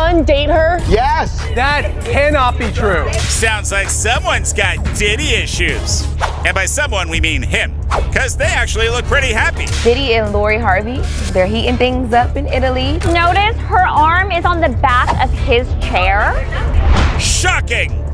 son date her? Yes. That cannot be true. Sounds like someone's got Diddy issues. And by someone, we mean him. Because they actually look pretty happy. Diddy and Lori Harvey, they're heating things up in Italy. Notice her arm is on the back of his chair. Shocking!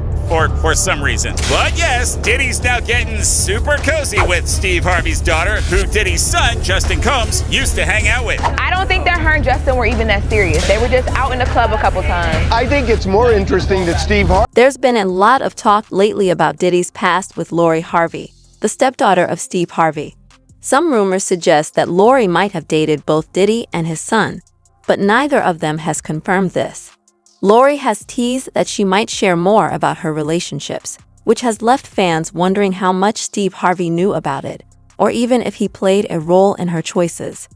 For some reason. But yes, Diddy's now getting super cozy with Steve Harvey's daughter, who Diddy's son, Justin Combs, used to hang out with. I don't think that her and Justin were even that serious. They were just out in the club a couple times. I think it's more interesting that Steve Harvey... There's been a lot of talk lately about Diddy's past with Lori Harvey, the stepdaughter of Steve Harvey. Some rumors suggest that Lori might have dated both Diddy and his son, but neither of them has confirmed this. Lori has teased that she might share more about her relationships, which has left fans wondering how much Steve Harvey knew about it, or even if he played a role in her choices.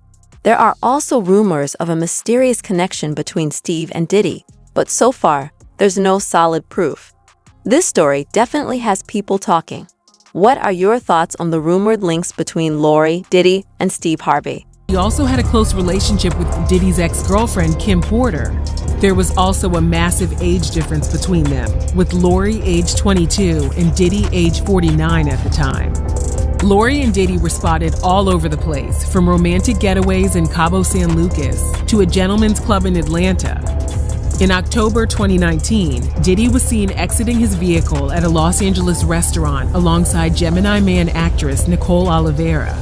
There are also rumors of a mysterious connection between Steve and Diddy, but so far, there's no solid proof. This story definitely has people talking. What are your thoughts on the rumored links between Lori, Diddy, and Steve Harvey? He also had a close relationship with Diddy's ex-girlfriend, Kim Porter. There was also a massive age difference between them, with Lori age 22 and Diddy age 49 at the time. Lori and Diddy were spotted all over the place, from romantic getaways in Cabo San Lucas to a gentleman's club in Atlanta. In October 2019, Diddy was seen exiting his vehicle at a Los Angeles restaurant alongside Gemini Man actress Nicole Oliveira.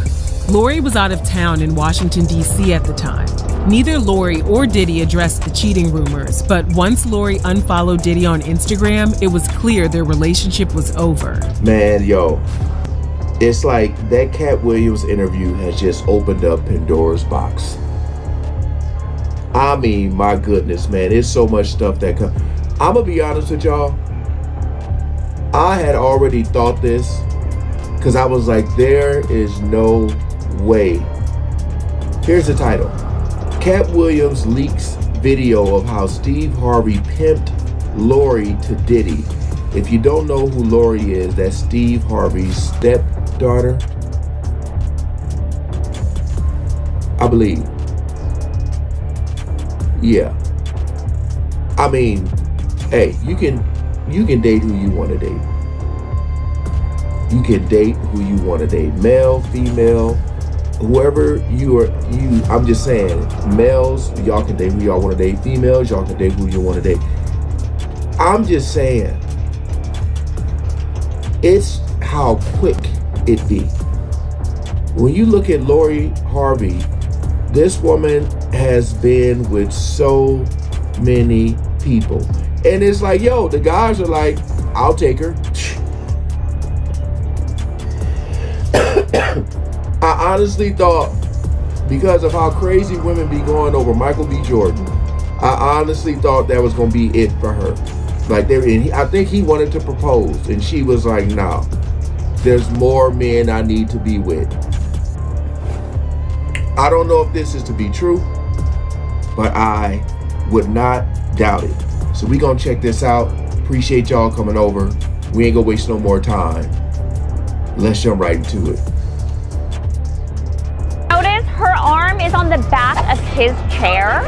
Lori was out of town in Washington, D.C. at the time. Neither Lori or Diddy addressed the cheating rumors, but once Lori unfollowed Diddy on Instagram, it was clear their relationship was over. Man, yo, it's like that Cat Williams interview has just opened up Pandora's box. I mean, my goodness, man, there's so much stuff that comes. I'm gonna be honest with y'all. I had already thought this because I was like, there is no way. Here's the title. Cat Williams leaks video of how Steve Harvey pimped Lori to Diddy. If you don't know who Lori is, that's Steve Harvey's stepdaughter, I believe. Yeah. I mean, hey, you can date who you want to date. You can date who you want to date. Male, female, whoever I'm just saying, males, y'all can date who y'all want to date. Females, y'all can date who you want to date. I'm just saying, it's how quick it be. When you look at Lori Harvey, this woman has been with so many people. And it's like, yo, the guys are like, I'll take her. I honestly thought, because of how crazy women be going over Michael B. Jordan, I honestly thought that was going to be it for her. Like, I think he wanted to propose, and she was like, nah, there's more men I need to be with. I don't know if this is to be true, but I would not doubt it. So we gonna check this out. Appreciate y'all coming over. We ain't gonna waste no more time. Let's jump right into it. Notice her arm is on the back of his chair.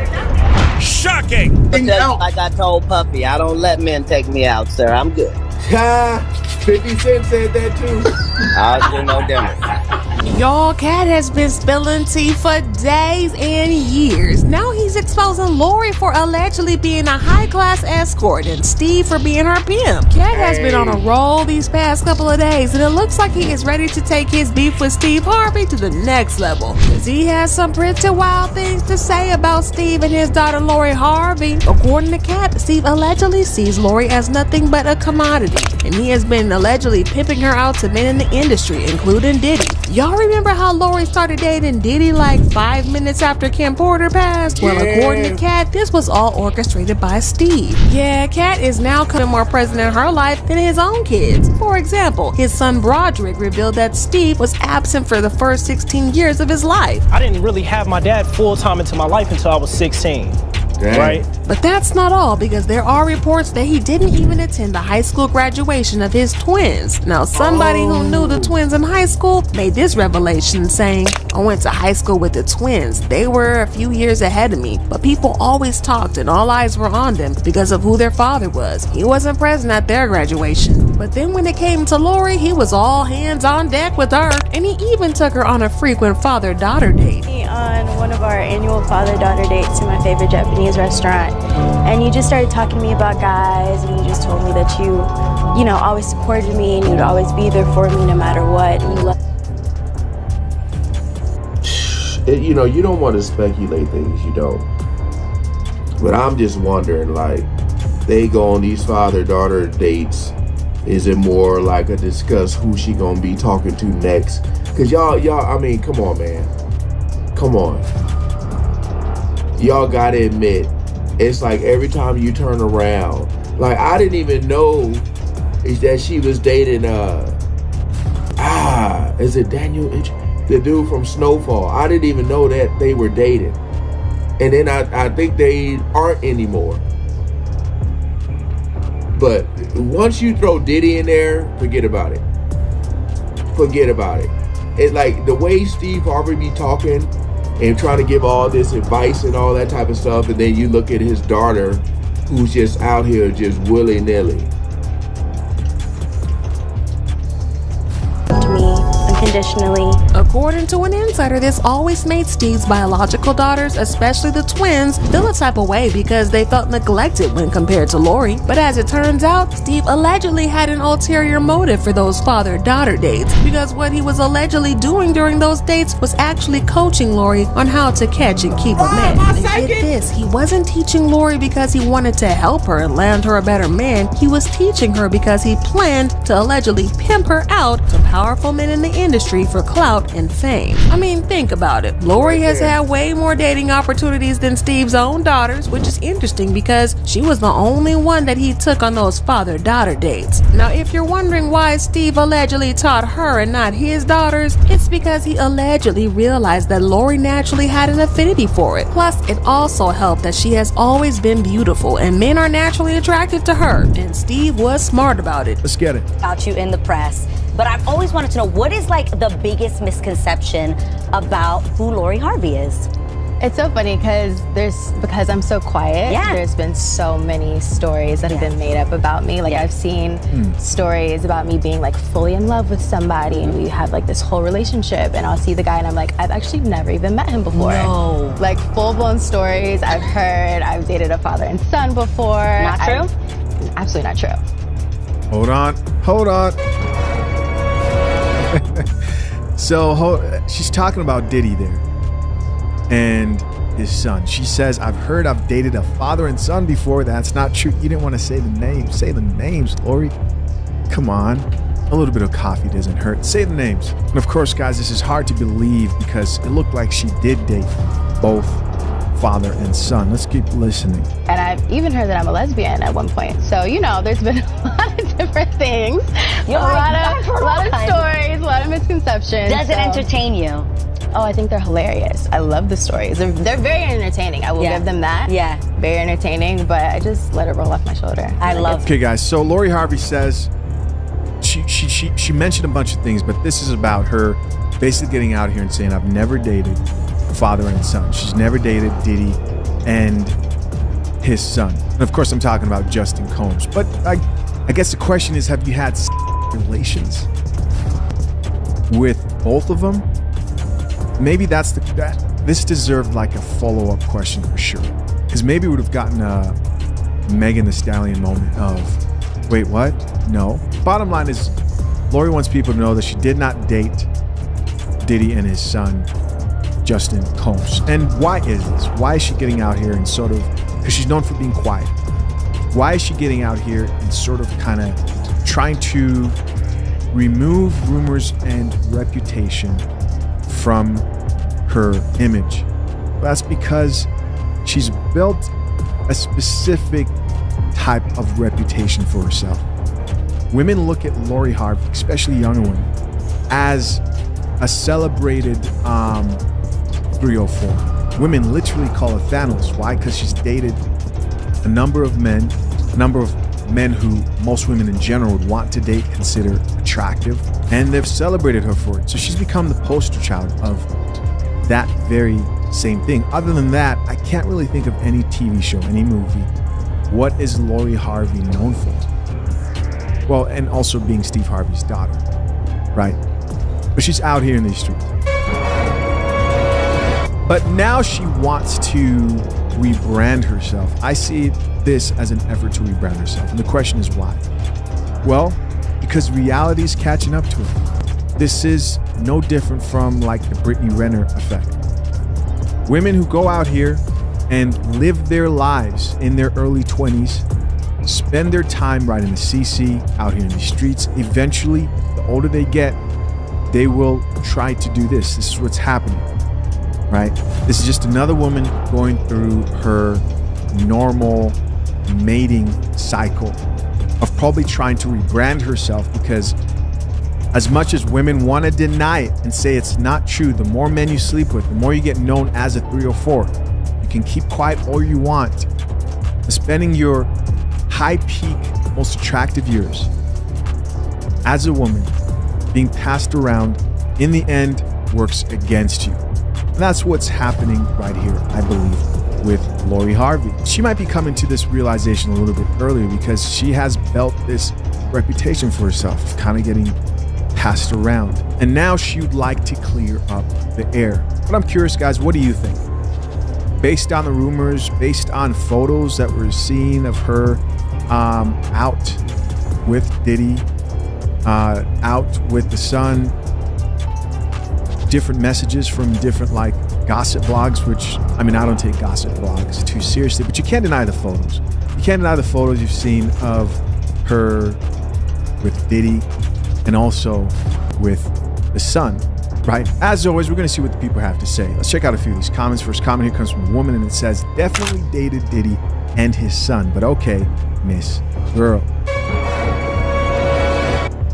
Shocking! Like I told Puffy, I don't let men take me out, sir. I'm good. 50 Cent said that too. I'll do no different. Y'all, Cat has been spilling tea for days and years. Now he's exposing Lori for allegedly being a high-class escort and Steve for being her pimp. Cat has been on a roll these past couple of days, and it looks like he is ready to take his beef with Steve Harvey to the next level. Cause he has some pretty wild things to say about Steve and his daughter Lori Harvey. According to Cat, Steve allegedly sees Lori as nothing but a commodity, and he has been allegedly pimping her out to men in the industry, including Diddy. Y'all remember how Lori started dating Diddy like 5 minutes after Kim Porter passed? Well, according to Cat, this was all orchestrated by Steve. Yeah, Cat is now becoming more present in her life than his own kids. For example, his son Broderick revealed that Steve was absent for the first 16 years of his life. I didn't really have my dad full-time into my life until I was 16. Dang. Right? But that's not all, because there are reports that he didn't even attend the high school graduation of his twins. Now, somebody who knew the twins in high school made this revelation, saying, I went to high school with the twins. They were a few years ahead of me, but people always talked and all eyes were on them because of who their father was. He wasn't present at their graduation. But then when it came to Lori, he was all hands on deck with her, and he even took her on a frequent father-daughter date. On one of our annual father-daughter dates to my favorite Japanese restaurant, and you just started talking to me about guys, and you just told me that you always supported me and you'd always be there for me no matter what. And You don't want to speculate things you don't. But I'm just wondering, like, they go on these father-daughter dates. Is it more like a discuss who she gonna be talking to next? Cause y'all, I mean, come on, man. Come on. Y'all gotta admit, it's like every time you turn around, like I didn't even know is that she was dating is it Daniel, the dude from Snowfall? I didn't even know that they were dating. And then I think they aren't anymore. But once you throw Diddy in there, forget about it. Forget about it. It's like the way Steve Harvey be talking and trying to give all this advice and all that type of stuff, and then you look at his daughter who's just out here just willy-nilly. to me unconditionally. According to an insider, this always made Steve's biological daughters, especially the twins, feel a type of way because they felt neglected when compared to Lori. But as it turns out, Steve allegedly had an ulterior motive for those father-daughter dates, because what he was allegedly doing during those dates was actually coaching Lori on how to catch and keep a man. And get this, he wasn't teaching Lori because he wanted to help her and land her a better man. He was teaching her because he planned to allegedly pimp her out to powerful men in the industry for clout and fame. I mean, think about it. Lori has had way more dating opportunities than Steve's own daughters, which is interesting because she was the only one that he took on those father-daughter dates. Now, if you're wondering why Steve allegedly taught her and not his daughters, it's because he allegedly realized that Lori naturally had an affinity for it. Plus, it also helped that she has always been beautiful and men are naturally attracted to her, and Steve was smart about it. Let's get it. About you in the press, but I've always wanted to know, what is like the biggest misconception about who Lori Harvey is? It's so funny because I'm so quiet. Yeah. There's been so many stories that have been made up about me. Like I've seen stories about me being like fully in love with somebody and we have like this whole relationship, and I'll see the guy and I'm like, I've actually never even met him before. No. Like full-blown stories I've heard. I've dated a father and son before. Not true? Absolutely not true. Hold on. So she's talking about Diddy there and his son. She says, I've heard I've dated a father and son before. That's not true. You didn't want to say the names. Say the names, Lori. Come on. A little bit of coffee doesn't hurt. Say the names. And of course, guys, this is hard to believe because it looked like she did date both father and son. Let's keep listening. And I've even heard that I'm a lesbian at one point. So, there's been a lot of different things. A lot of stories, a lot of misconceptions. Does it entertain you? Oh, I think they're hilarious. I love the stories. They're very entertaining. I will give them that. Yeah. Very entertaining, but I just let it roll off my shoulder. I love it. Okay, guys, so Lori Harvey says she mentioned a bunch of things, but this is about her basically getting out here and saying, I've never dated father and son. She's never dated Diddy and his son. And of course, I'm talking about Justin Combs. But I guess the question is, have you had relations with both of them? Maybe this deserved like a follow-up question for sure. Because maybe we would have gotten a Megan Thee Stallion moment of, wait, what? No. Bottom line is, Lori wants people to know that she did not date Diddy and his son, Justin Combs. And why is this? Why is she getting out here and sort of, because she's known for being quiet. Why is she getting out here and sort of kind of trying to remove rumors and reputation from her image? That's because she's built a specific type of reputation for herself. Women look at Lori Harvey, especially younger women, as a celebrated 304. Women literally call her Thanos. Why? Because she's dated a number of men who most women in general would want to date, consider attractive, and they've celebrated her for it. So she's become the poster child of that very same thing. Other than that, I can't really think of any TV show, any movie. What is Lori Harvey known for? Well, and also being Steve Harvey's daughter, right? But she's out here in these streets. But now she wants to rebrand herself. I see this as an effort to rebrand herself. And the question is why? Well, because reality is catching up to her. This is no different from like the Brittany Renner effect. Women who go out here and live their lives in their early 20s, spend their time riding the CC out here in the streets. Eventually, the older they get, they will try to do this. This is what's happening, right? This is just another woman going through her normal mating cycle of probably trying to rebrand herself, because as much as women want to deny it and say it's not true, the more men you sleep with, the more you get known as a 304. You can keep quiet all you want. Spending your high peak, most attractive years as a woman being passed around, in the end, works against you. And that's what's happening right here, I believe, with Lori Harvey. She might be coming to this realization a little bit earlier because she has built this reputation for herself of kind of getting passed around. And now she would like to clear up the air. But I'm curious, guys, what do you think? Based on the rumors, based on photos that we're seeing of her out with Diddy, out with the son, different messages from different like gossip blogs, which, I mean, I don't take gossip blogs too seriously, but you can't deny the photos. You can't deny the photos you've seen of her with Diddy and also with the son, right? As always, we're going to see what the people have to say. Let's check out a few of these comments. First comment here comes from a woman, and it says, definitely dated Diddy and his son, but okay, Miss Girl.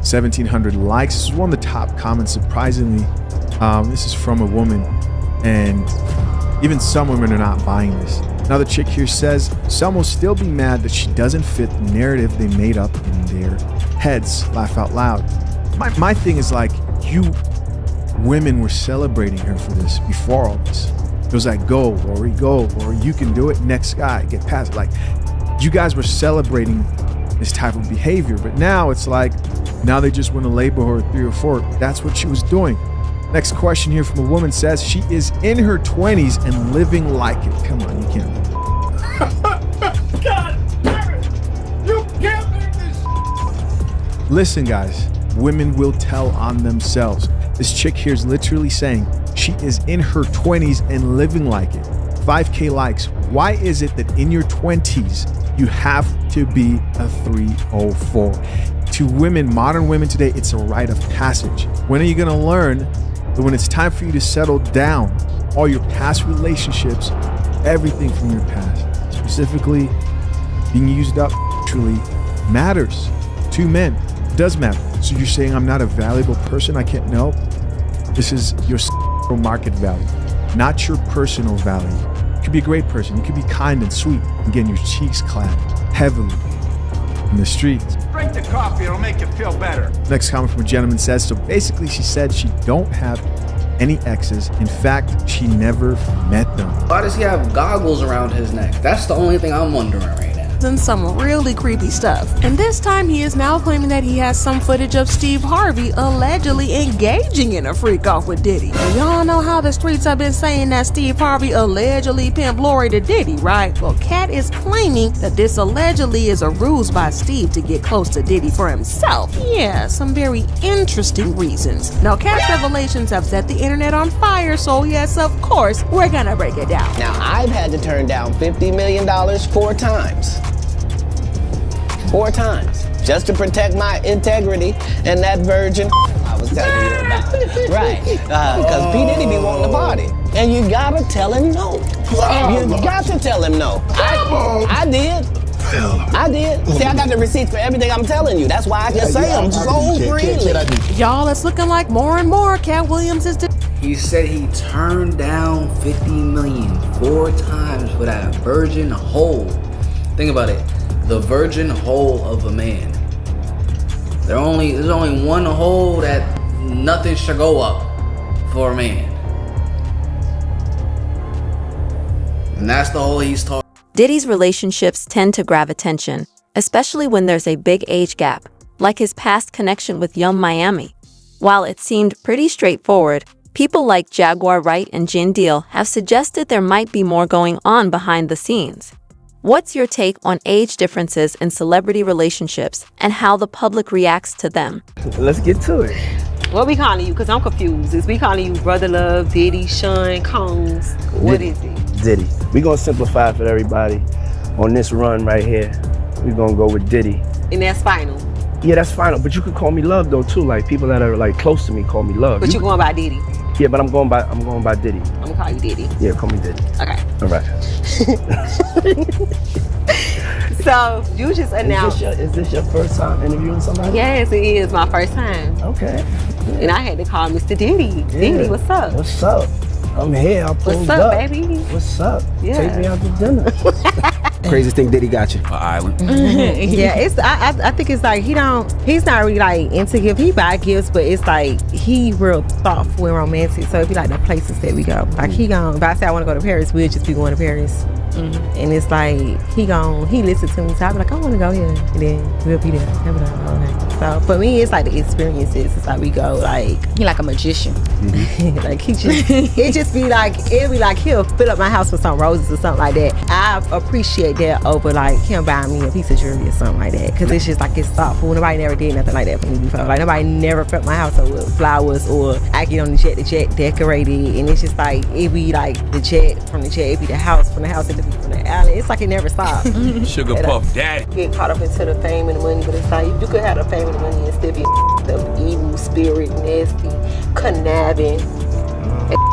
1,700 likes. This is one of the top comments, surprisingly. This is from a woman, and even some women are not buying this. Another chick here says, some will still be mad that she doesn't fit the narrative they made up in their heads. Laugh out loud. My thing is like, you women were celebrating her for this before all this. It was like, go, Lori, you can do it. Next guy, get past. Like, you guys were celebrating this type of behavior, but now it's like, now they just want to label her 304. That's what she was doing. Next question here from a woman says, she is in her 20s and living like it. Come on, you can't. God damn it! You can't make this. Listen, guys, women will tell on themselves. This chick here is literally saying she is in her 20s and living like it. 5K likes. Why is it that in your 20s you have to be a 304? To women, modern women today, it's a rite of passage. When are you going to learn that when it's time for you to settle down, all your past relationships, everything from your past, specifically being used up, truly matters to men? It does matter. So you're saying I'm not a valuable person? I can't know. This is your market value, not your personal value. You could be a great person. You could be kind and sweet and getting your cheeks clapped heavily in the streets. Drink the coffee, it'll make you feel better. Next comment from a gentleman says, so basically she said she don't have any exes. In fact, she never met them. Why does he have goggles around his neck? That's the only thing I'm wondering right now. And some really creepy stuff. And this time he is now claiming that he has some footage of Steve Harvey allegedly engaging in a freak off with Diddy. And y'all know how the streets have been saying that Steve Harvey allegedly pimped Lori to Diddy, right? Well, Kat is claiming that this allegedly is a ruse by Steve to get close to Diddy for himself. Yeah, some very interesting reasons. Now, Kat's revelations have set the internet on fire, so yes, of course, we're gonna break it down. Now, I've had to turn down $50 million 4 times. 4 times, just to protect my integrity and that virgin I was telling you about. Right, because P. Diddy be wanting to party. And you gotta tell him no. You got to tell him no. I did. See, I got the receipts for everything I'm telling you. That's why I can say them so freely. Y'all, it's looking like more and more Cat Williams is He said he turned down $50 million 4 times for that virgin hole. Think about it. The virgin hole of a man. There's only one hole that nothing should go up for a man. And that's the hole he's talking. Diddy's relationships tend to grab attention, especially when there's a big age gap, like his past connection with Young Miami. While it seemed pretty straightforward, people like Jaguar Wright and Jin Deal have suggested there might be more going on behind the scenes. What's your take on age differences in celebrity relationships and how the public reacts to them? Let's get to it. What we calling you? Because I'm confused. Is we calling you Brother Love, Diddy, Sean, Combs? What is it? Diddy. We're going to simplify it for everybody. On this run right here, we're going to go with Diddy. And that's final? Yeah, that's final. But you could call me Love, though, too. Like, people that are, like, close to me call me Love. But you going by Diddy? Yeah, but I'm going by Diddy. I'm going to call you Diddy. Yeah, call me Diddy. Okay. All right. So, you just announced... Is this your first time interviewing somebody? Yes, it is my first time. Okay. Yeah. And I had to call Mr. Diddy. Yeah. Diddy, what's up? What's up? I'm here. I pulled up. What's up, baby? What's up? Yeah. Take me out to dinner. Craziest thing Diddy got you? An island. Yeah, it's. I think it's like he's not really like into gifts. He buy gifts, but it's like he real thoughtful and romantic. So it'd be like the places that we go. Like he gone. If I say I want to go to Paris, we'll just be going to Paris. Mm-hmm. And it's like he listens to me, so I be like, I want to go here, and then we'll be there. Okay. So for me, it's like the experiences. It's like we go like he like a magician. Mm-hmm. Like it just be like he'll fill up my house with some roses or something like that. I appreciate that over like him buying me a piece of jewelry or something like that, because it's just like it's thoughtful. Nobody never did nothing like that for me before. Like nobody never filled my house up with flowers, or I get on the jet decorated, and it's just like it be like the jet from the jet, it be the house from the house, it be from the alley. It's like it never stops. Sugar puff daddy. Get caught up into the fame and the money, but it's like you could have the fame and the money and still be the evil spirit, nasty, conniving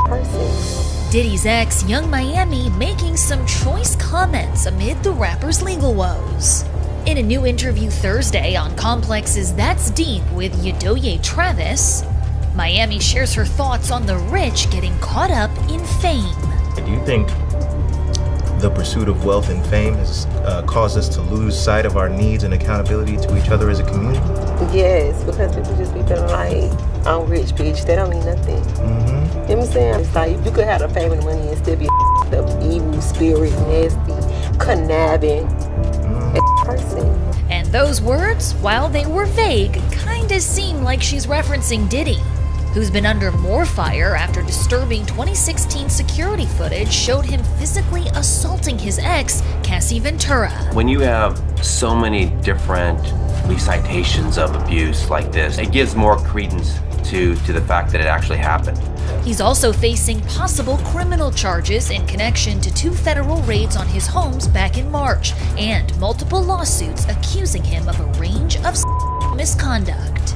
person. Diddy's ex, Young Miami, making some choice comments amid the rapper's legal woes. In a new interview Thursday on Complex's That's Deep with Yadoye Travis, Miami shares her thoughts on the rich getting caught up in fame. Do you think the pursuit of wealth and fame has caused us to lose sight of our needs and accountability to each other as a community? Yes, because people just be feeling like, I'm rich, bitch. That don't mean nothing. Mm-hmm. You know what I'm saying? It's like you could have the fame and the money and still be the evil spirit, nasty, conniving person. And those words, while they were vague, kinda seem like she's referencing Diddy, who's been under more fire after disturbing 2016 security footage showed him physically assaulting his ex, Cassie Ventura. When you have so many different recitations of abuse like this, it gives more credence to the fact that it actually happened. He's also facing possible criminal charges in connection to 2 federal raids on his homes back in March, and multiple lawsuits accusing him of a range of misconduct.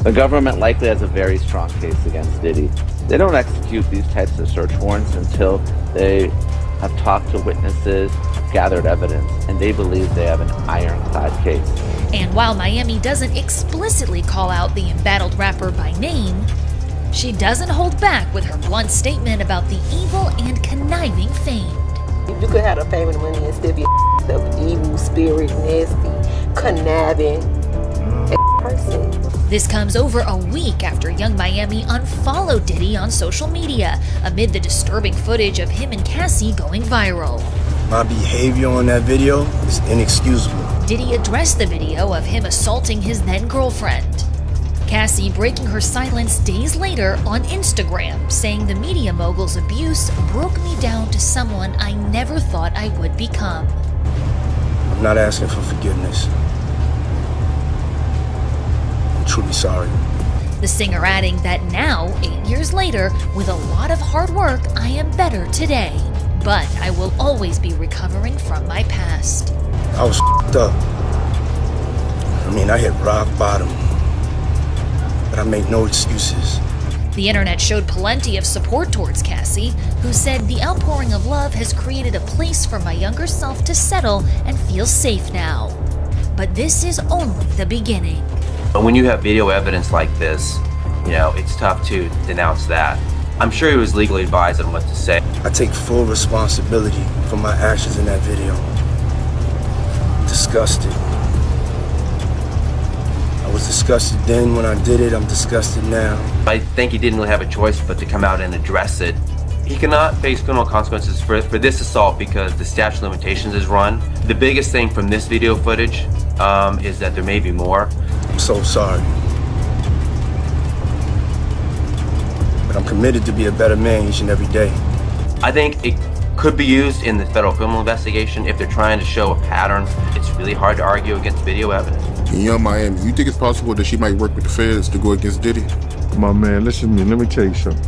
The government likely has a very strong case against Diddy. They don't execute these types of search warrants until they have talked to witnesses, gathered evidence, and they believe they have an ironclad case. And while Miami doesn't explicitly call out the embattled rapper by name, she doesn't hold back with her blunt statement about the evil and conniving famed. You could have the fame and the money and still be the evil spirit, nasty, conniving person. This comes over a week after Young Miami unfollowed Diddy on social media amid the disturbing footage of him and Cassie going viral. My behavior on that video is inexcusable. Diddy addressed the video of him assaulting his then-girlfriend. Cassie breaking her silence days later on Instagram, saying the media mogul's abuse broke me down to someone I never thought I would become. I'm not asking for forgiveness. I'm truly sorry. The singer adding that now, 8 years later, with a lot of hard work, I am better today. But I will always be recovering from my past. I was f***ed up. I mean, I hit rock bottom. But I make no excuses. The internet showed plenty of support towards Cassie, who said the outpouring of love has created a place for my younger self to settle and feel safe now. But this is only the beginning. But when you have video evidence like this, you know, it's tough to denounce that. I'm sure he was legally advised on what to say. I take full responsibility for my actions in that video. I'm disgusted. I was disgusted then when I did it. I'm disgusted now. I think he didn't really have a choice but to come out and address it. He cannot face criminal consequences for this assault because the statute of limitations is run. The biggest thing from this video footage is that there may be more. I'm so sorry. But I'm committed to be a better man each and every day. I think it could be used in the federal criminal investigation if they're trying to show a pattern. It's really hard to argue against video evidence. In Young Miami, you think it's possible that she might work with the feds to go against Diddy? My man, listen to me. Let me tell you something.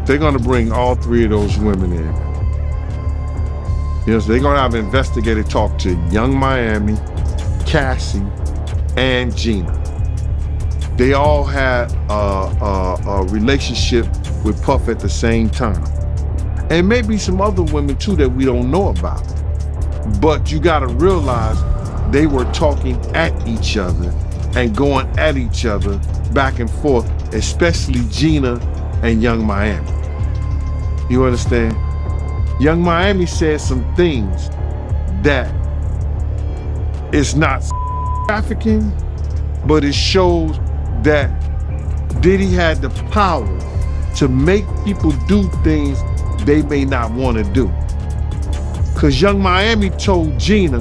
They're going to bring all three of those women in. Yes, they're going to have an investigator talk to Young Miami, Cassie, and Gina. They all had a relationship with Puff at the same time. And maybe some other women too that we don't know about. But you got to realize they were talking at each other and going at each other back and forth, especially Gina and Young Miami. You understand? Young Miami said some things that it's not trafficking, but it shows that Diddy had the power to make people do things they may not want to do. Because Young Miami told Gina,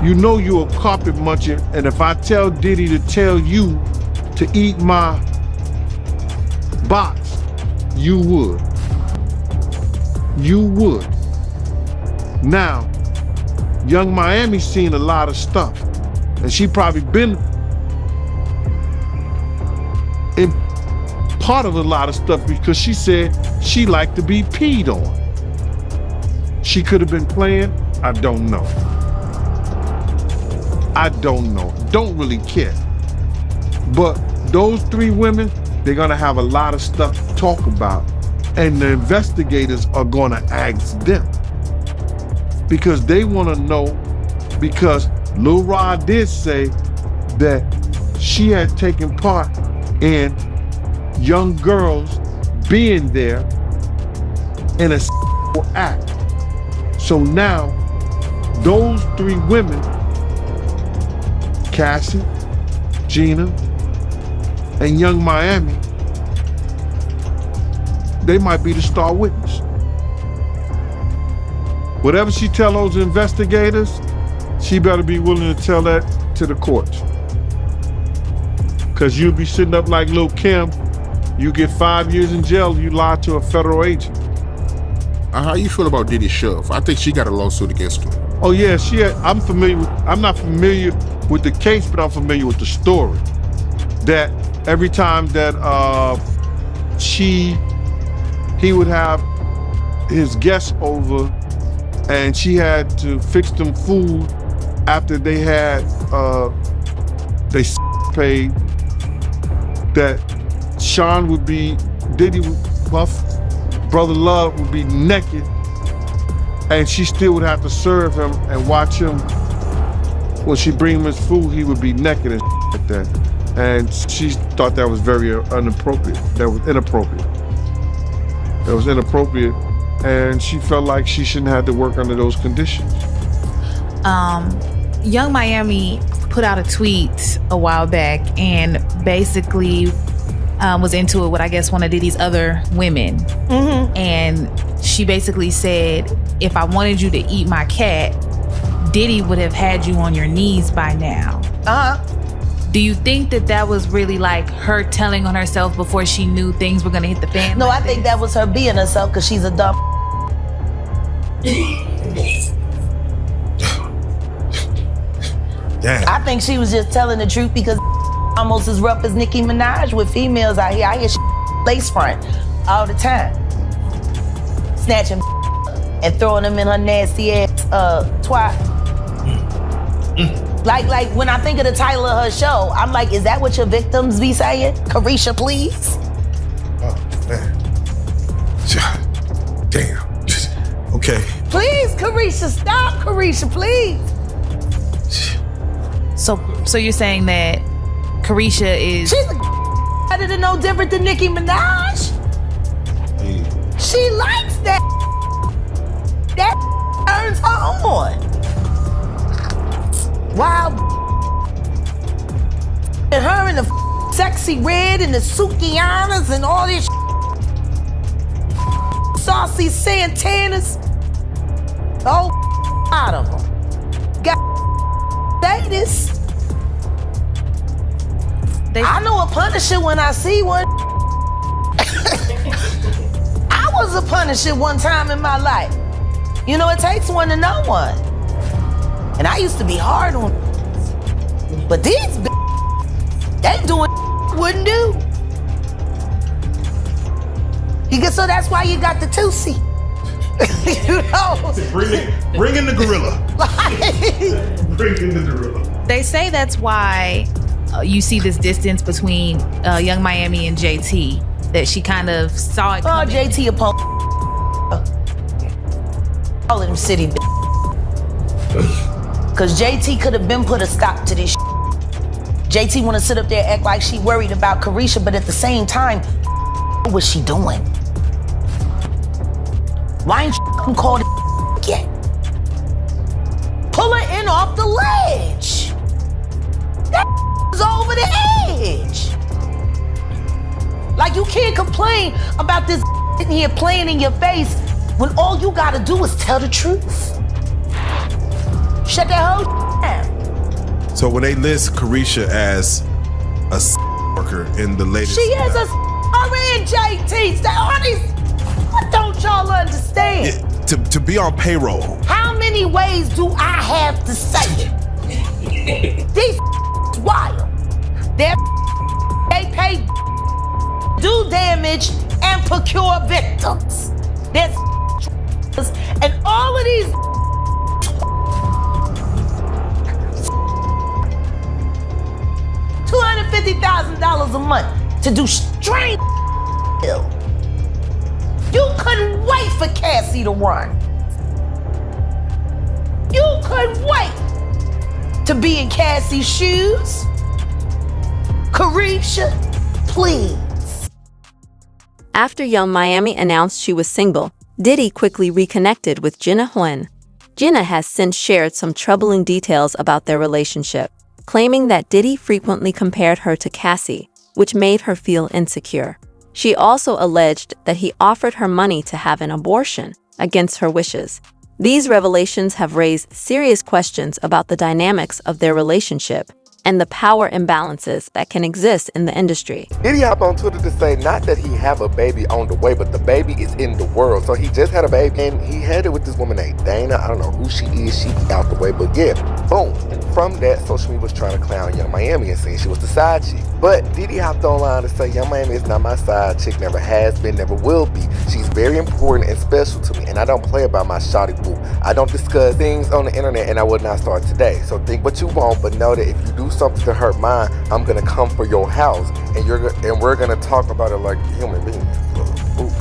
you know you're a carpet muncher, and if I tell Diddy to tell you to eat my box, you would. You would. Now, Young Miami's seen a lot of stuff, and she probably been in part of a lot of stuff because she said she liked to be peed on. She could have been playing, I don't know. I don't know, don't really care. But those three women, they're gonna have a lot of stuff to talk about, and the investigators are gonna ask them because they wanna know, because Lil Rod did say that she had taken part in young girls being there in a act. So now, those three women, Cassie, Gina, and Young Miami, they might be the star witness. Whatever she tell those investigators, she better be willing to tell that to the courts. Because you'll be sitting up like Lil' Kim, you get 5 years in jail, you lied to a federal agent. How you feel about Diddy Shove? I think she got a lawsuit against her. Oh yeah, I'm not familiar with the case, but I'm familiar with the story. That every time that he would have his guests over and she had to fix them food after they had they paid, that Sean would be, Diddy would, Puff, Brother Love would be naked and she still would have to serve him and watch him. When she bring him his food, he would be naked and like that. And she thought that was very inappropriate. That was inappropriate. That was inappropriate. And she felt like she shouldn't have to work under those conditions. Young Miami put out a tweet a while back and basically was into it with, I guess, one of Diddy's other women. Mm-hmm. And she basically said, if I wanted you to eat my cat, Diddy would have had you on your knees by now. Do you think that was really like her telling on herself before she knew things were gonna hit the fan? No, I think that was her being herself because she's a dumb. Damn. I think she was just telling the truth because almost as rough as Nicki Minaj with females out here. I hear lace front all the time. Snatching and throwing them in her nasty ass twat. Like when I think of the title of her show, I'm like, is that what your victims be saying? Carisha, please? Oh, man. Damn. Okay. Please, Carisha, stop, Carisha, please. So you're saying that Carisha is... better than no different than Nicki Minaj. She likes that. That turns her on. Wow. And her in the sexy red and the Sukianas and all this saucy Santanas. The whole out of them. Got latest. I know a Punisher when I see one. I was a Punisher one time in my life. You know, it takes one to know one. And I used to be hard on. But these they doing wouldn't do. So that's why you got the Tootsie. You know? Bring in the gorilla. Bring in the gorilla. They say that's why you see this distance between Young Miami and JT, that she kind of saw it coming. Oh, JT a punk. All of them city Cause JT could have been put a stop to this JT wanna sit up there and act like she worried about Carisha, but at the same time, what was she doing? Why ain't you called it yet? Pull her in off the ledge. That is over the edge. Like, you can't complain about this sitting here playing in your face when all you gotta do is tell the truth. Shut that whole down. So when they list Carisha as a worker in the latest, she is a and JT. All these, what don't y'all understand? Yeah, to be on payroll. How many ways do I have to say it? These wild. They pay, do damage, and procure victims. There's and all of these $250,000 a month to do straight ill. You couldn't wait for Cassie to run. You couldn't wait to be in Cassie's shoes. Carisha, please. After Young Miami announced she was single, Diddy quickly reconnected with Jenna Huen. Jenna has since shared some troubling details about their relationship, claiming that Diddy frequently compared her to Cassie, which made her feel insecure. She also alleged that he offered her money to have an abortion against her wishes. These revelations have raised serious questions about the dynamics of their relationship and the power imbalances that can exist in the industry. Diddy hopped on Twitter to say not that he have a baby on the way, but the baby is in the world. So he just had a baby and he had it with this woman named Dana. I don't know who she is, she out the way, but yeah, boom. From that, social media was trying to clown Young Miami and saying she was the side chick. But Diddy hopped online to say Young Miami is not my side chick, never has been, never will be. She's very important and special to me, and I don't play about my shawty boo. I don't discuss things on the internet, and I will not start today. So think what you want, but know that if you do something to hurt mine, I'm gonna come for your house, and we're gonna talk about it like human beings.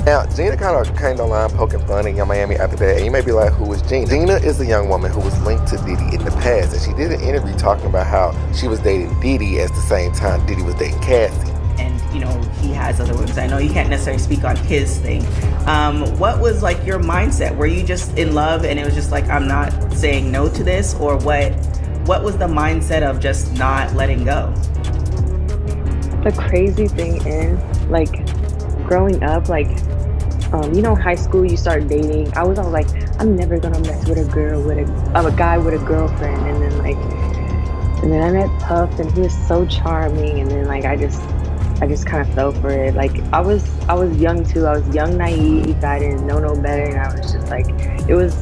Now, Gina kind of came online poking fun at Young Miami after that, and you may be like, who is Gina? Gina is a young woman who was linked to Diddy in the past, and she did an interview talking about how she was dating Diddy at the same time Diddy was dating Cassie. And, you know, he has other women. I know you can't necessarily speak on his thing. What was, like, your mindset? Were you just in love and it was just like, I'm not saying no to this? Or what was the mindset of just not letting go? The crazy thing is, like, growing up, like, you know, high school, you start dating. I was always like, I'm never gonna mess with a guy with a girlfriend. And then I met Puff, and he was so charming. And then, like, I just kind of fell for it. Like, I was young too. I was young, naive. I didn't know no better, and I was just like, it was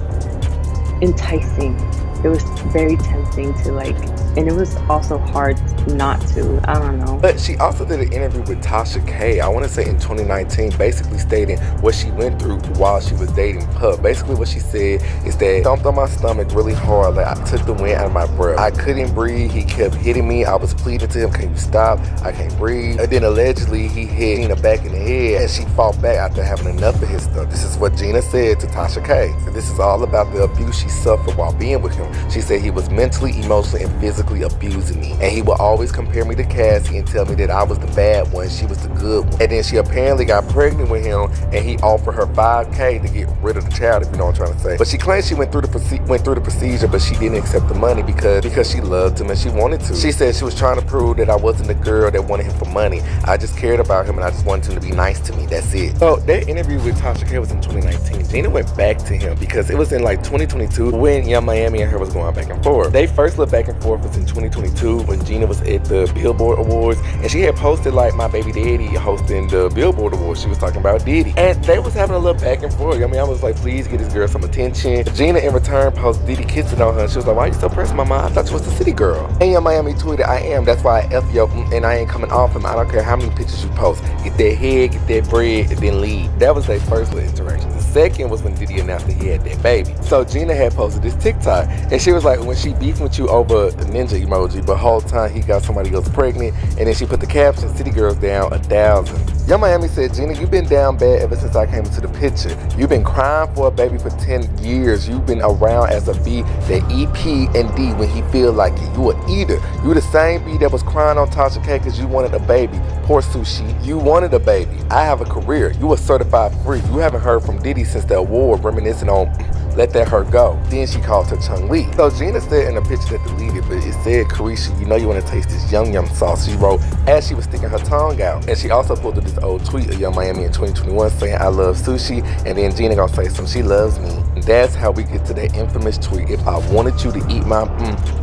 enticing. It was very tempting to, like, and it was also hard not to. I don't know. But she also did an interview with Tasha K, I want to say in 2019, basically stating what she went through while she was dating Puff. Basically what she said is that thumped on my stomach really hard, like I took the wind out of my breath. I couldn't breathe, he kept hitting me, I was pleading to him, can you stop? I can't breathe. And then allegedly he hit Gina back in the head and she fought back after having enough of his stuff. This is what Gina said to Tasha K. And this is all about the abuse she suffered while being with him. She said he was mentally, emotionally, and physically basically abusing me. And he would always compare me to Cassie and tell me that I was the bad one, she was the good one. And then she apparently got pregnant with him, and he offered her $5K to get rid of the child, if you know what I'm trying to say. But she claims she went through the procedure, but she didn't accept the money because she loved him and she wanted to. She said she was trying to prove that I wasn't the girl that wanted him for money. I just cared about him and I just wanted him to be nice to me. That's it. So that interview with Tasha K was in 2019. Gina went back to him because it was in like 2022 when Young Miami and her was going back and forth. They first looked back and forth was in 2022 when Gina was at the Billboard Awards, and she had posted like my baby daddy hosting the Billboard Awards. She was talking about Diddy, and they was having a little back and forth. I was like, please get this girl some attention. Gina in return posted Diddy kissing on her. She was like, why you so pressed, mama? I thought you was the city girl. And Young Miami tweeted, I am. That's why I F yo, and I ain't coming off him. I don't care how many pictures you post. Get that head, get that bread, and then leave. That was their first little interaction. The second was when Diddy announced that he had that baby. So Gina had posted this TikTok, and she was like, when she beefing with you over the ninja emoji, but whole time he got somebody else pregnant, and then she put the caption, City Girls down 1,000. Young Miami said, Gina, you've been down bad ever since I came into the picture. You've been crying for a baby for 10 years. You've been around as a B, the EP and D when he feel like it. You an eater. You the same B that was crying on Tasha K because you wanted a baby. Poor Sushi, you wanted a baby. I have a career. You a certified freak. You haven't heard from Diddy since the award, reminiscing on Let That Hurt Go. Then she called her Chung Lee. So Gina said in a picture that deleted, but it said, Carisha, you know you want to taste this yum yum sauce. She wrote as she was sticking her tongue out. And she also pulled up this old tweet of Young Miami in 2021 saying, I love sushi. And then Gina gonna say she loves me. And that's how we get to that infamous tweet. If I wanted you to eat my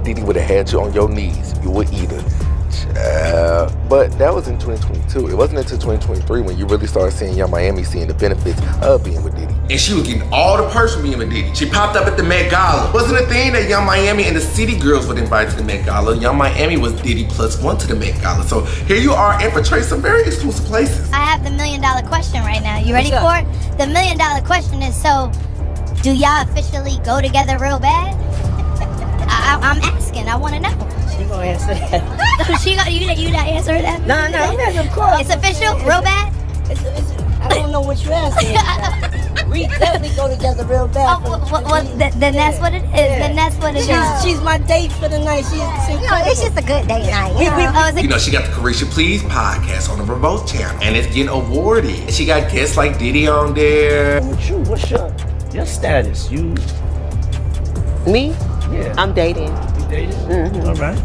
Diddy would have had you on your knees. You would eat it. But that was in 2022. It wasn't until 2023 when you really started seeing Young Miami seeing the benefits of being with Diddy. And she was getting all the perks from being with Diddy. She popped up at the Met Gala. Wasn't a thing that Young Miami and the City Girls would invite to the Met Gala. Young Miami was Diddy +1 to the Met Gala. So here you are infiltrating some very exclusive places. I have the $1 million question right now. You ready for it? The $1 million question is, so do y'all officially go together real bad? I'm asking. I want to know. She gonna answer that. You not answer that? No, of course. It's official? Real bad? I don't know what you're asking. We definitely go together real bad. Then that's what it is. Then that's what it is. She's my date for the night. It's just a good date night. You know, she got the Carisha Please podcast on the Revolt channel, and it's getting awarded. And she got guests like Diddy on there. What's your status? You? Me? Yeah. I'm dating. You dating? Mm-hmm. All right.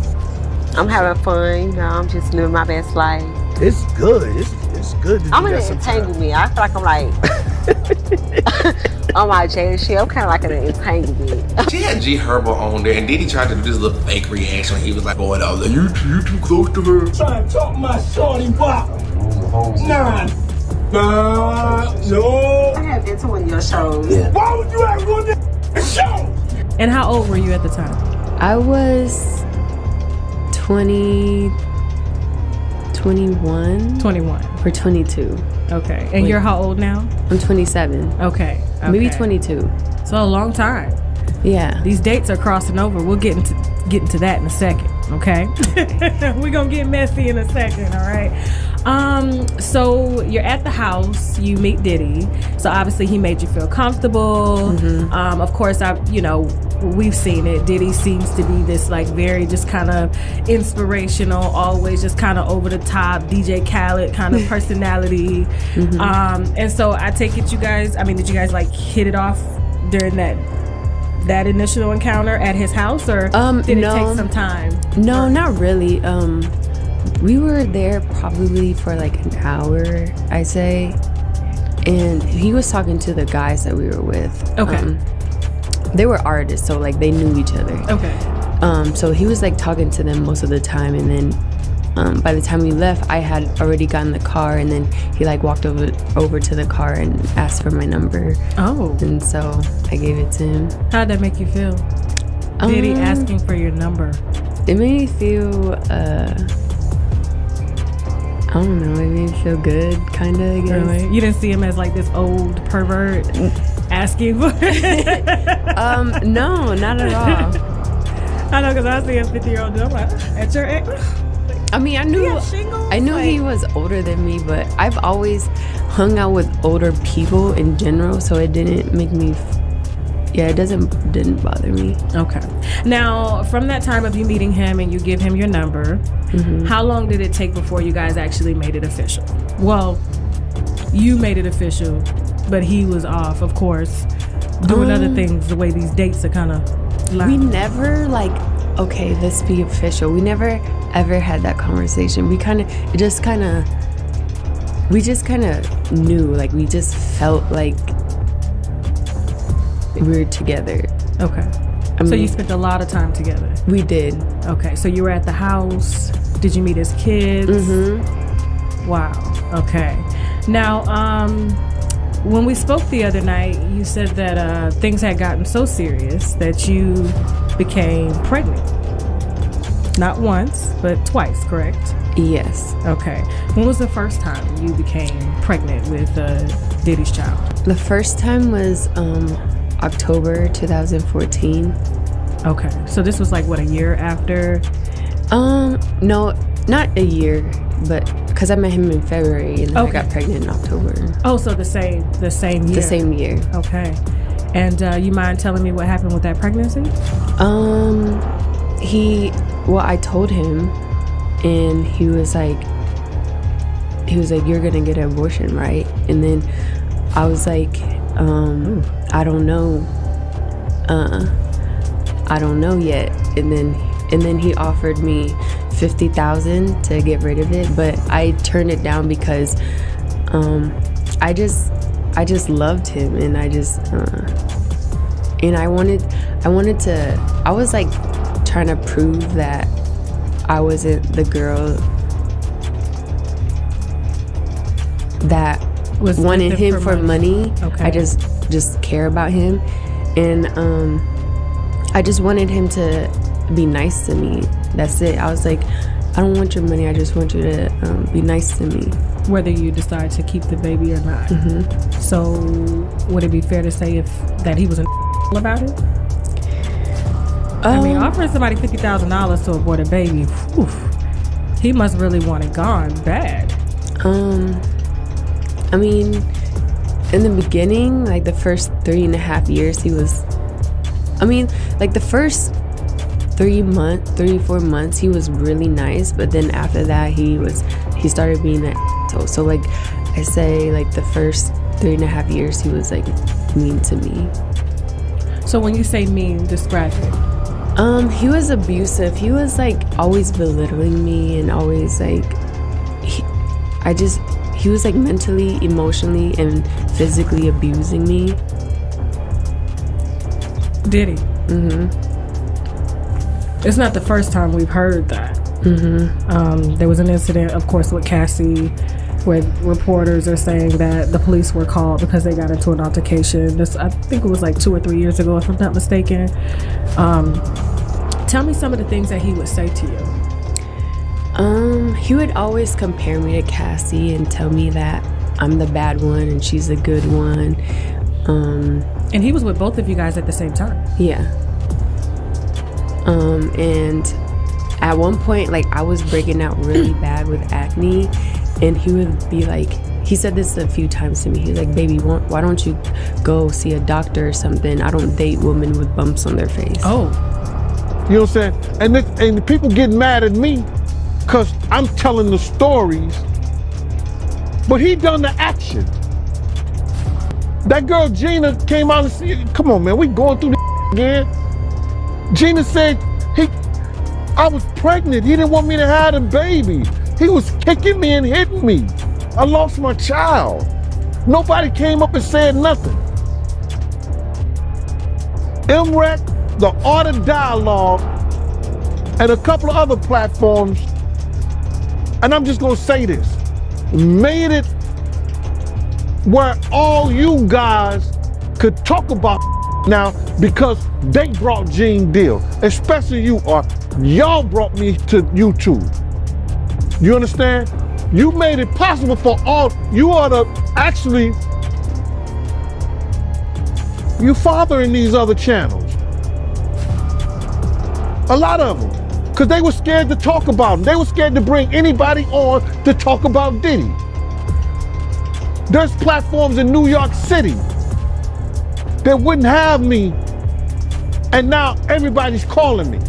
I'm having fun. I'm just living my best life. It's good. It's good to do I'm in that an sometimes. entanglement. I feel like I'm like on my Jada shit. I'm kind of like in an entanglement. She had G Herbo on there, and Diddy tried to do this little fake reaction. He was like, going out like, you too close to her. Trying to talk my shorty bop. Nah, no. I have been to one of your shows. Yeah. Why would you have one that show? And how old were you at the time? I was 21 or 22. Okay. And you're how old now? I'm 27. Okay. Maybe 22. So a long time. Yeah. These dates are crossing over. We'll get into that in a second, okay? We're going to get messy in a second, all right? So you're at the house, you meet Diddy. So obviously he made you feel comfortable. Mm-hmm. Of course, we've seen it. Diddy seems to be this like very just kind of inspirational, always just kind of over the top, DJ Khaled kind of personality. Mm-hmm. And so I take it did you guys like hit it off during that initial encounter at his house, or did it take some time? No, not really. We were there probably for like an hour, I'd say, and he was talking to the guys that we were with. Okay. They were artists, so like they knew each other. Okay. So he was like talking to them most of the time, and then by the time we left, I had already gotten the car, and then he like walked over to the car and asked for my number. Oh. And so I gave it to him. How'd that make you feel? Diddy asking for your number. It made me feel I don't know, it made me feel good, kind of, I guess. Really? You didn't see him as like this old pervert asking for it? No, not at all. I know, because I see a 50-year-old dude, I'm like, at your age? I mean, I knew he was older than me, but I've always hung out with older people in general, so it didn't make me Yeah, didn't bother me. Okay. Now, from that time of you meeting him and you give him your number, how long did it take before you guys actually made it official? Well, you made it official, but he was off, of course, doing other things, the way these dates are kind of We never okay, let's be official. We never ever had that conversation. We just kind of knew, like we just felt like we were together. Okay. So you spent a lot of time together. We did. Okay, so you were at the house. Did you meet his kids? Wow. Okay. Now, when we spoke the other night, you said that things had gotten so serious that you became pregnant. Not once, but twice, correct? Yes. Okay. When was the first time you became pregnant with Diddy's child? The first time was October 2014. Okay. So this was like, what, a year after? No, not a year, but because I met him in February and then I got pregnant in October. Oh, so the same year? The same year. Okay. And you mind telling me what happened with that pregnancy? I told him, and he was like, you're gonna get an abortion, right? And then I was like, I don't know. I don't know yet. And then he offered me $50,000 to get rid of it, but I turned it down because I just loved him, and I wanted to. I was like trying to prove that I wasn't the girl that wanted him for money. Okay. I just care about him, and I just wanted him to be nice to me. That's it. I was like, I don't want your money. I just want you to be nice to me. Whether you decide to keep the baby or not. So, would it be fair to say that he was an about it? I mean, offering somebody $50,000 to abort a baby, whew, he must really want it gone bad. I mean, in the beginning, like the first 3.5 years, he was. I mean, like the first 3-4 months, he was really nice, but then after that, he started being an asshole. So like I say, like the first 3.5 years, he was like mean to me. So when you say mean, describe it. He was abusive. He was like always belittling me and always like he was like mentally, emotionally, and physically abusing me. Did he? It's not the first time we've heard that. There was an incident, of course, with Cassie, where reporters are saying that the police were called because they got into an altercation. I think it was like 2 or 3 years ago, if I'm not mistaken. Tell me some of the things that he would say to you. He would always compare me to Cassie and tell me that I'm the bad one and she's the good one. And he was with both of you guys at the same time? Yeah. And at one point, like, I was breaking out really bad with acne, and he would be like, he said this a few times to me. He was like, baby, why don't you go see a doctor or something? I don't date women with bumps on their face. Oh. You know what I'm saying? And the people get mad at me because I'm telling the stories, but he done the action. That girl Gina came out and said, come on, man, we going through this again. Gina said, I was pregnant. He didn't want me to have a baby. He was kicking me and hitting me. I lost my child. Nobody came up and said nothing. MREC, the Art of Dialogue, and a couple of other platforms, and I'm just gonna say this, made it where all you guys could talk about now because they brought Gene Deal, especially you, or y'all brought me to YouTube. You understand? You made it possible for all, you are the, actually, you fathering these other channels. A lot of them, because they were scared to talk about them. They were scared to bring anybody on to talk about Diddy. There's platforms in New York City that wouldn't have me, and now everybody's calling me.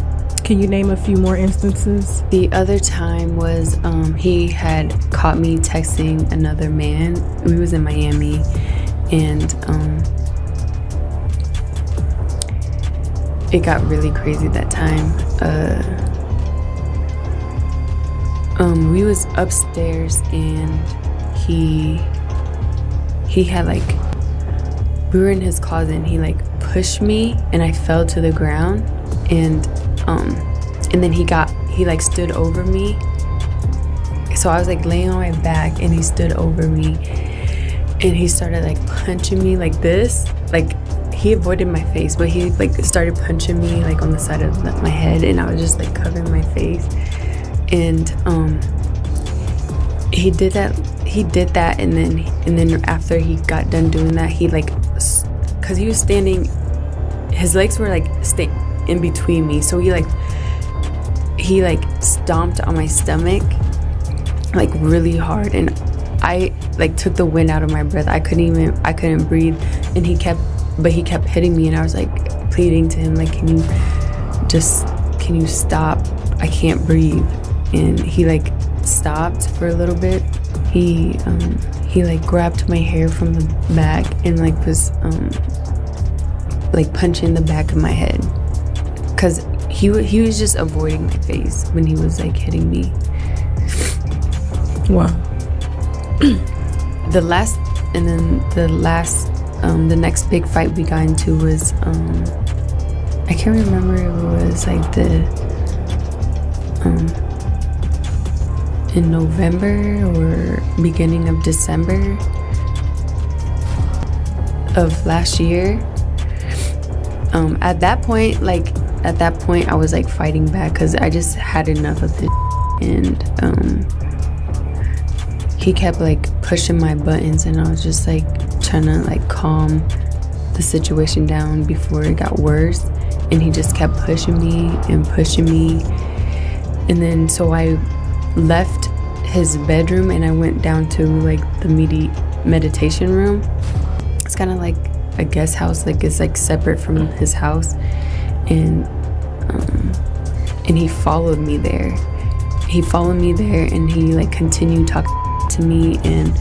Can you name a few more instances? The other time was he had caught me texting another man. We was in Miami, and it got really crazy that time. We was upstairs, and he had like, we were in his closet, and he like pushed me, and I fell to the ground, and then he like stood over me. So I was like laying on my back, and he stood over me, and he started like punching me like this. Like, he avoided my face, but he like started punching me like on the side of my head, and I was just like covering my face. And he did that, and then after he got done doing that, he like, cause he was standing, his legs were like in between me, so he like stomped on my stomach like really hard, and I like took the wind out of my breath. I couldn't breathe, and he kept hitting me, and I was like pleading to him, like, can you stop? I can't breathe. And he like stopped for a little bit. He like grabbed my hair from the back and like was like punching the back of my head, cause he was just avoiding my face when he was like hitting me. Wow. The next big fight we got into was I can't remember if it was like in November or beginning of December of last year. At that point I was like fighting back, because I just had enough of this, and he kept like pushing my buttons, and I was just like trying to like calm the situation down before it got worse, and he just kept pushing me, and then so I left his bedroom, and I went down to like the meditation room. It's kind of like a guest house, like it's like separate from his house, and he followed me there. And he like continued talking to me, and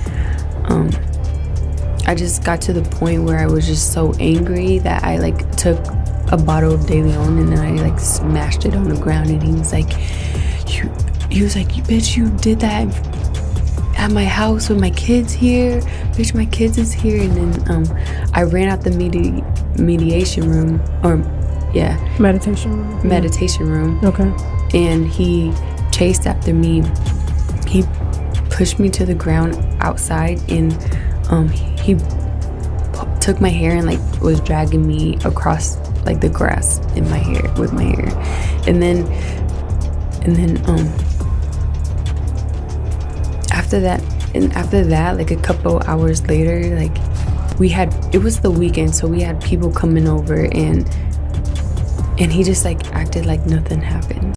I just got to the point where I was just so angry that I like took a bottle of De Leon, and then I like smashed it on the ground, and he was like, you bitch, you did that at my house with my kids here, bitch, my kids is here. And then I ran out the meditation room, or meditation room. Okay. And he chased after me. He pushed me to the ground outside, and he took my hair and like was dragging me across like the grass in my hair with my hair, and then after that like a couple hours later, like it was the weekend, so we had people coming over, and he just like acted like nothing happened.